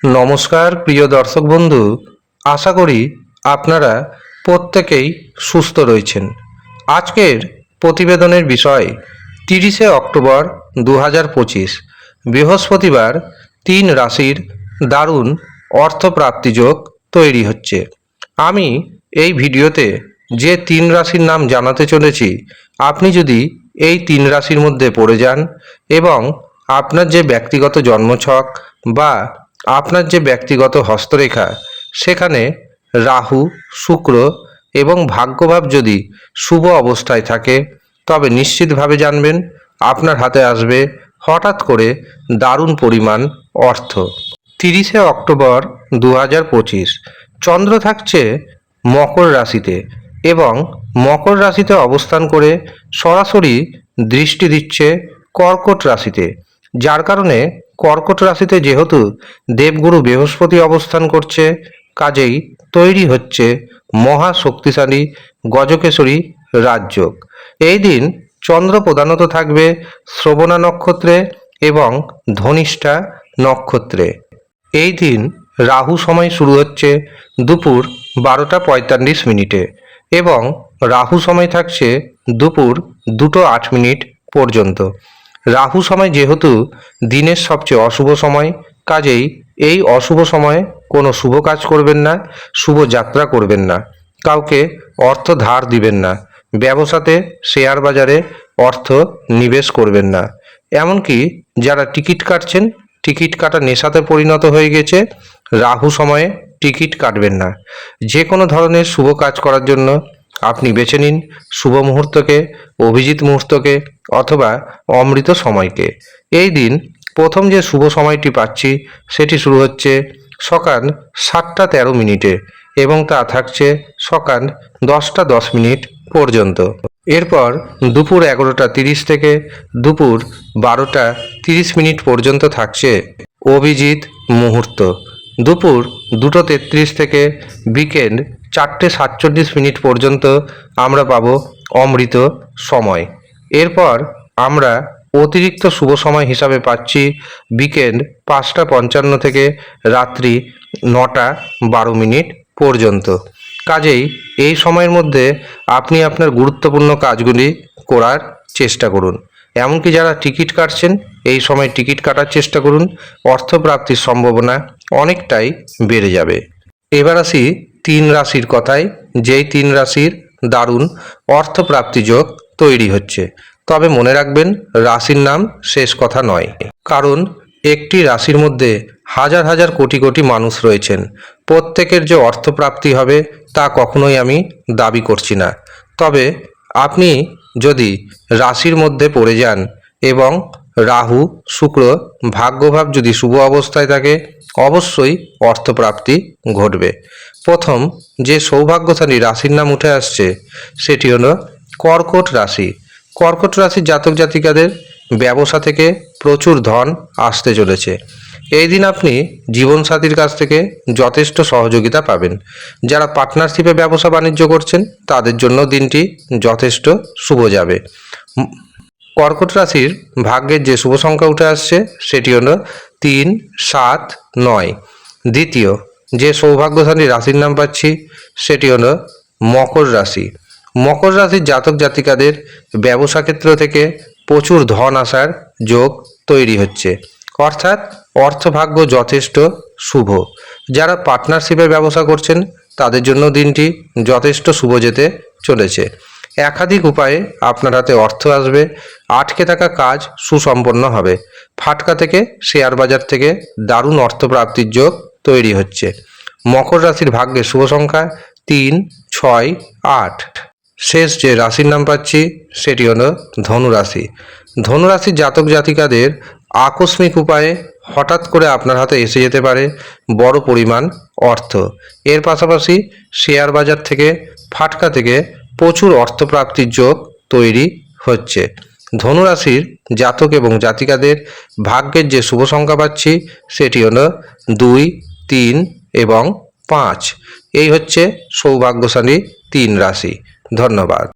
নমস্কার প্রিয় দর্শক বন্ধু, আশা করি আপনারা প্রত্যেকেই সুস্থ রয়েছেন। আজকের প্রতিবেদনের বিষয় 30শে অক্টোবর 2025 বৃহস্পতিবার 3 রাশির দারুণ অর্থপ্রাপ্তি যোগ তৈরি হচ্ছে। আমি এই ভিডিওতে যে 3 রাশির নাম জানাতে চলেছি, আপনি যদি এই 3 রাশির মধ্যে পড়ে যান এবং আপনার যে ব্যক্তিগত জন্মছক বা আপনার যে ব্যক্তিগত হস্তরেখা, সেখানে রাহু, শুক্র এবং ভাগ্যভাব যদি শুভ অবস্থায় থাকে, তবে নিশ্চিতভাবে জানবেন আপনার হাতে আসবে হঠাৎ করে দারুণ পরিমাণ অর্থ। 30শে অক্টোবর 2025 চন্দ্র থাকছে মকর রাশিতে এবং মকর রাশিতে অবস্থান করে সরাসরি দৃষ্টি দিচ্ছে কর্কট রাশিতে, যার কারণে কর্কট রাশিতে যেহেতু দেবগুরু বৃহস্পতি অবস্থান করছে, কাজেই তৈরি হচ্ছে মহা শক্তিশালী গজকেশরী রাজযোগ। এই দিন চন্দ্র প্রধানত থাকবে শ্রবণা নক্ষত্রে এবং ধনিষ্ঠা নক্ষত্রে। এই দিন রাহু সময় শুরু হচ্ছে দুপুর 12টা 45 এবং রাহু সময় থাকছে দুপুর 2টো 8 পর্যন্ত। রাহু সময় যেহেতু দিনের সবচেয়ে অশুভ সময়, কাজেই এই অশুভ সময়ে কোনো শুভ কাজ করবেন না, শুভ যাত্রা করবেন না, কাউকে অর্থ ধার দিবেন না, ব্যবসাতে শেয়ার বাজারে অর্থ নিবেশ করবেন না। এমনকি যারা টিকিট কাটছেন, টিকিট কাটা নেশাতে পরিণত হয়ে গেছে, রাহু সময়ে টিকিট কাটবেন না। যে কোনো ধরনের শুভ কাজ করার জন্য আপনি বেছে নিন শুভ মুহূর্তকে, অভিজিৎ মুহূর্তকে অথবা অমৃত সময়কে। এই দিন প্রথম যে শুভ সময়টি পাচ্ছি সেটি শুরু হচ্ছে সকাল 7টা 13 এবং তা থাকছে সকাল 10টা 10 পর্যন্ত। এরপর দুপুর 11টা 30 থেকে দুপুর 12টা 30 পর্যন্ত থাকছে অভিজিৎ মুহূর্ত। দুপুর 2টো 33 থেকে বিকেল 4টে 47 পর্যন্ত আমরা পাবো অমৃত সময়। এরপর আমরা অতিরিক্ত শুভ সময় হিসাবে পাচ্ছি বিকেল 5টা 55 থেকে রাত্রি 9টা 12 পর্যন্ত। কাজেই এই সময়ের মধ্যে আপনি আপনার গুরুত্বপূর্ণ কাজগুলি করার চেষ্টা করুন। এমনকি যারা টিকিট কাটছেন, এই সময় টিকিট কাটার চেষ্টা করুন, অর্থপ্রাপ্তির সম্ভাবনা অনেকটাই বেড়ে যাবে। এবার আসি 3 রাশির কথায়, যেই 3 রাশির দারুণ অর্থপ্রাপ্তি যোগ তৈরি হচ্ছে। তবে মনে রাখবেন, রাশির নাম শেষ কথা নয়, কারণ একটি রাশির মধ্যে হাজার হাজার কোটি কোটি মানুষ রয়েছেন। প্রত্যেকের যে অর্থপ্রাপ্তি হবে তা কখনোই আমি দাবি করছি না। তবে আপনি যদি রাশির মধ্যে পড়ে যান এবং রাহু, শুক্র, ভাগ্যভাব যদি শুভ অবস্থায় থাকে, অবশ্যই অর্থপ্রাপ্তি ঘটবে। প্রথম যে সৌভাগ্যশালী রাশির নাম উঠে আসছে সেটি হলো কর্কট রাশি। কর্কট রাশির জাতক জাতিকাদের ব্যবসা থেকে প্রচুর ধন আসতে চলেছে। এই দিন আপনি জীবনসাথীর কাছ থেকে যথেষ্ট সহযোগিতা পাবেন। যারা পার্টনারশিপে ব্যবসা বাণিজ্য করছেন, তাদের জন্য দিনটি যথেষ্ট শুভ যাবে। কর্কট রাশির ভাগ্যের যে শুভ সংখ্যা উঠে আসছে সেটি হলো 3, 7, 9। দ্বিতীয় যে সৌভাগ্যশালী রাশির নাম পাচ্ছি সেটি হলো মকর রাশি। মকর রাশির জাতক জাতিকাদের ব্যবসা ক্ষেত্র থেকে প্রচুর ধন আসার যোগ তৈরি হচ্ছে, অর্থাৎ অর্থভাগ্য যথেষ্ট শুভ। যারা পার্টনারশিপে ব্যবসা করছেন, তাদের জন্য দিনটি যথেষ্ট শুভ যেতে চলেছে। একাধিক উপায়ে আপনার হাতে অর্থ আসবে, আটকে থাকা কাজ সুসম্পন্ন হবে। ফাটকা থেকে, শেয়ার বাজার থেকে দারুণ অর্থপ্রাপ্তির যোগ তৈরি হচ্ছে। মকর রাশির ভাগ্যের শুভ সংখ্যা 3, 6, 8। শেষ যে রাশির নাম পাচ্ছি সেটি হলো ধনুরাশি। ধনুরাশির জাতক জাতিকাদের আকস্মিক উপায়ে হঠাৎ করে আপনার হাতে এসে যেতে পারে বড় পরিমাণ অর্থ। এর পাশাপাশি শেয়ার বাজার থেকে, ফাটকা থেকে প্রচুর অর্থপ্রাপ্তির যোগ তৈরি হচ্ছে। ধনুরাশির জাতক এবং জাতিকাদের ভাগ্যের যে শুভ সংখ্যা পাচ্ছি সেটি হলো 2, 3 এবং 5। এই হচ্ছে সৌভাগ্যশালী 3 রাশি। ধন্যবাদ।